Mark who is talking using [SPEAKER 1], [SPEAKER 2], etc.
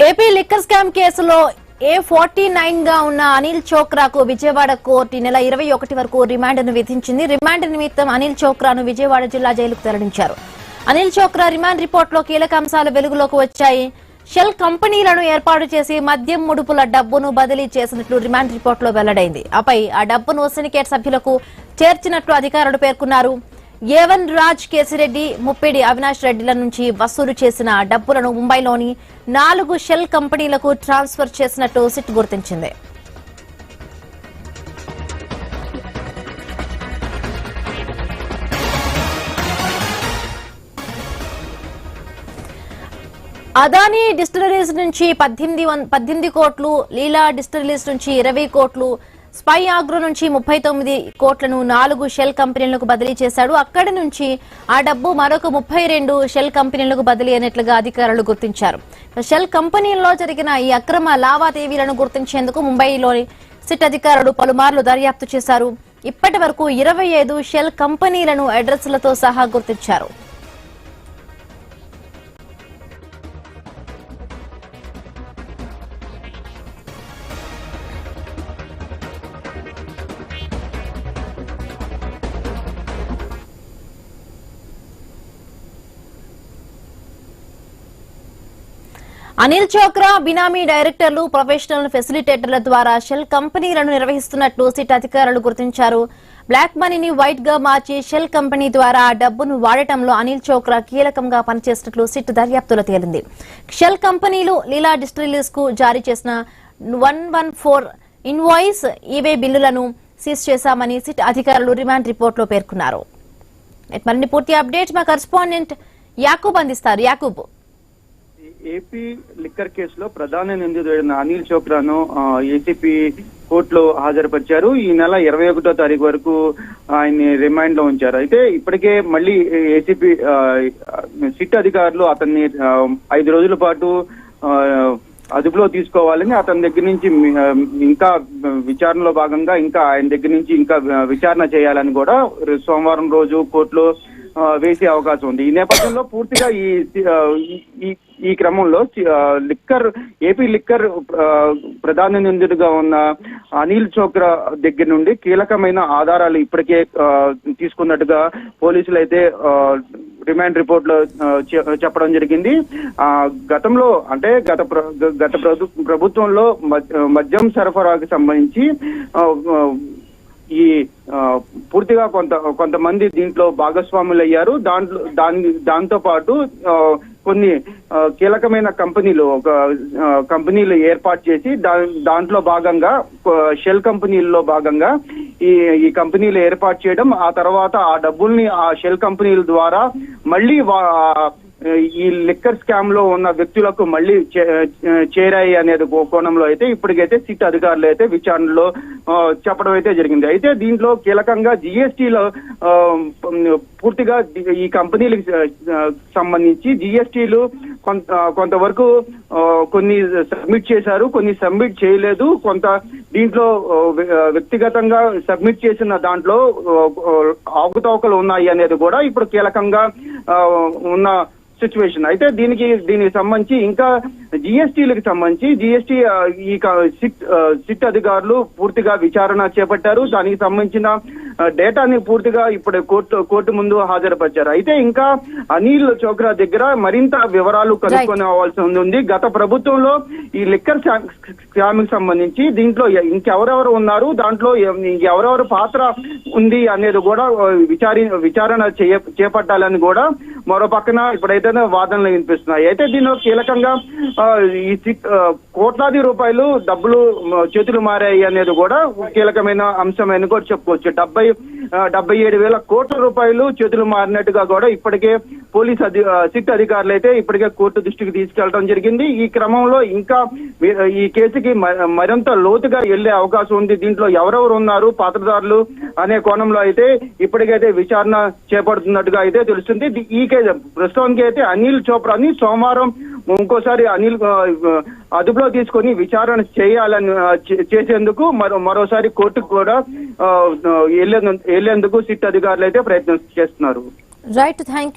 [SPEAKER 1] AP liquor scam కేసులో A49 గా ఉన్న అనిల్ చోక్రాకు విజయవాడ కోర్టు ఈ నెల 21 వరకు రిమాండ్ను విధించింది. రిమాండ్ నిమిత్తం అనిల్ చోక్రాను విజయవాడ జిల్లా జైలుకు తరలించారు. అనిల్ చోక్రా రిమాండ్ రిపోర్టులో కీలక అంశాలు వెలుగులోకి వచ్చాయి. షెల్ కంపెనీలను ఏర్పాటు చేసి మద్యం ముడుపుల డబ్బును బదిలీ చేసినట్లు రిమాండ్ రిపోర్టులో వెల్లడైంది. ఆపై ఆ డబ్బును సిండికేట్ సభ్యులకు చేర్చినట్లు అధికారులు పేర్కొన్నారు. ఏవన్ రాజ్ కేసిరెడ్డి, ముప్పిడి అవినాష్ రెడ్డిల నుంచి వసూలు చేసిన డబ్బులను ముంబైలోని 4 షెల్ కంపెనీలకు ట్రాన్స్ఫర్ చేసినట్టు సిట్ గుర్తించింది. అదానీ డిస్టిలరీస్ నుంచి 18 కోట్లు, లీలా డిస్టిలరీస్ నుంచి 20 కోట్లు, స్పై ఆగ్రో నుంచి 39 కోట్లను 4 షెల్ కంపెనీలకు బదిలీ చేశాడు. అక్కడి నుంచి ఆ డబ్బు మరొక 32 షెల్ కంపెనీలకు బదిలీ అయినట్లుగా అధికారులు గుర్తించారు. షెల్ కంపెనీల్లో జరిగిన ఈ అక్రమ లావాదేవీలను గుర్తించేందుకు ముంబైలోని సిట్ అధికారులు పలుమార్లు దర్యాప్తు చేశారు. ఇప్పటి వరకు 25 షెల్ కంపెనీలను అడ్రస్లతో సహా గుర్తించారు. అనిల్ చోక్రా బినామీ డైరెక్టర్లు, ప్రొఫెషనల్ ఫెసిలిటేటర్ల ద్వారా షెల్ కంపెనీలను నిర్వహిస్తున్నట్లు సిట్ అధికారులు గుర్తించారు. బ్లాక్ మనీని వైట్ గా మార్చి షెల్ కంపెనీ ద్వారా ఆ డబ్బును వాడటంలో అనిల్ చోక్రా కీలకంగా పనిచేసినట్లు సిట్ దర్యాప్తులో తేలింది. షెల్ కంపెనీలు లీలా డిస్టిలరీస్ కు జారీ చేసిన 114 ఇన్వాయిస్, ఈవే బిల్లులను సీజ్ చేశామని సిట్ అధికారులు రిమాండ్ రిపోర్టులో పేర్కొన్నారు. మరిన్ని పూర్తి అప్డేట్ మా కరెస్పాండెంట్ యాకూబ్ అందిస్తారు. యాకూబ్,
[SPEAKER 2] ఏపీ లిక్కర్ కేసులో ప్రధాన నిందితుడైన అనిల్ చోక్రాను ఏసీపీ కోర్టులో హాజరుపరిచారు. ఈ నెల 21వ తారీఖు వరకు ఆయన్ని రిమాండ్ లో ఉంచారు. అయితే ఇప్పటికే మళ్ళీ ఏసీపీ సిట్ అధికారులు అతన్ని 5 రోజుల పాటు అదుపులో తీసుకోవాలని, అతని దగ్గర నుంచి ఇంకా విచారణలో భాగంగా ఆయన దగ్గర నుంచి ఇంకా విచారణ చేయాలని కూడా సోమవారం రోజు కోర్టులో వేసే అవకాశం ఉంది. ఈ నేపథ్యంలో పూర్తిగా ఈ క్రమంలో ఏపీ లిక్కర్ ప్రధాన నిందితుడిగా ఉన్న అనిల్ చోక్రా దగ్గర నుండి కీలకమైన ఆధారాలు ఇప్పటికే తీసుకున్నట్టుగా పోలీసులు అయితే రిమాండ్ రిపోర్ట్ లో చెప్పడం జరిగింది. గతంలో అంటే గత ప్రభుత్వంలో మద్యం సరఫరాకు సంబంధించి ఈ పూర్తిగా కొంతమంది దీంట్లో భాగస్వాములు అయ్యారు. దాంతో పాటు కొన్ని కీలకమైన కంపెనీలు ఏర్పాటు చేసి దాంట్లో భాగంగా షెల్ కంపెనీల్లో భాగంగా ఈ కంపెనీలు ఏర్పాటు చేయడం, ఆ తర్వాత ఆ డబ్బుల్ని ఆ షెల్ కంపెనీల ద్వారా మళ్ళీ ఈ లిక్కర్ స్కామ్ లో ఉన్న వ్యక్తులకు మళ్ళీ చేరాయి అనేది కోణంలో అయితే ఇప్పటికైతే సిట్ అధికారులు అయితే విచారణలో చెప్పడం అయితే జరిగింది. అయితే దీంట్లో కీలకంగా జిఎస్టీలో పూర్తిగా ఈ కంపెనీలకు సంబంధించి జిఎస్టీలు కొంతవరకు కొన్ని సబ్మిట్ చేశారు, కొన్ని సబ్మిట్ చేయలేదు. దీంట్లో వ్యక్తిగతంగా సబ్మిట్ చేసిన దాంట్లో అవకతవకలు ఉన్నాయి అనేది కూడా ఇప్పుడు కీలకంగా ఉన్న సిచ్యువేషన్. అయితే దీనికి సంబంధించి ఇంకా జిఎస్టీలకు సంబంధించి ఈ సిట్ అధికారులు పూర్తిగా విచారణ చేపట్టారు. దానికి సంబంధించిన డేటాని పూర్తిగా ఇప్పుడు కోర్టు ముందు హాజరుపరిచారు. అయితే ఇంకా అనిల్ చోక్రా దగ్గర మరింత వివరాలు కనుక్కోవాల్సి ఉంది. గత ప్రభుత్వంలో ఈ లిక్కర్ స్కామ్ కి సంబంధించి దీంట్లో ఇంకెవరెవరు ఉన్నారు, దాంట్లో ఎవరెవరు పాత్ర ఉంది అనేది కూడా విచారణ చేపట్టాలని కూడా మరో పక్కన ఇప్పుడైతే వాదనలు వినిపిస్తున్నాయి. అయితే దీనిలో కీలకంగా ఈ కోట్లాది రూపాయలు డబ్బులు చేతులు మారాయి అనేది కూడా కీలకమైన అంశమని కూడా చెప్పుకోవచ్చు. 77,000 కోట్ల రూపాయలు చేతులు మారినట్టుగా కూడా ఇప్పటికే సిట్ అధికారులు అయితే ఇప్పటికే కోర్టు దృష్టికి తీసుకెళ్లడం జరిగింది. ఈ క్రమంలో ఇంకా ఈ కేసుకి మరింత లోతుగా వెళ్లే అవకాశం ఉంది. దీంట్లో ఎవరెవరు ఉన్నారు పాత్రదారులు అనే కోణంలో అయితే ఇప్పటికైతే విచారణ చేపడుతున్నట్టుగా అయితే తెలుస్తుంది. ఈ కేసు ప్రస్తుతానికి అయితే అనిల్ చోప్రాని సోమవారం ఇంకోసారి అదుపులో తీసుకొని విచారణ చేసేందుకు మరోసారి కోర్టుకు కూడా వెళ్లేందుకు సిట్ అధికారులు అయితే ప్రయత్నం చేస్తున్నారు.
[SPEAKER 1] Right, thank you.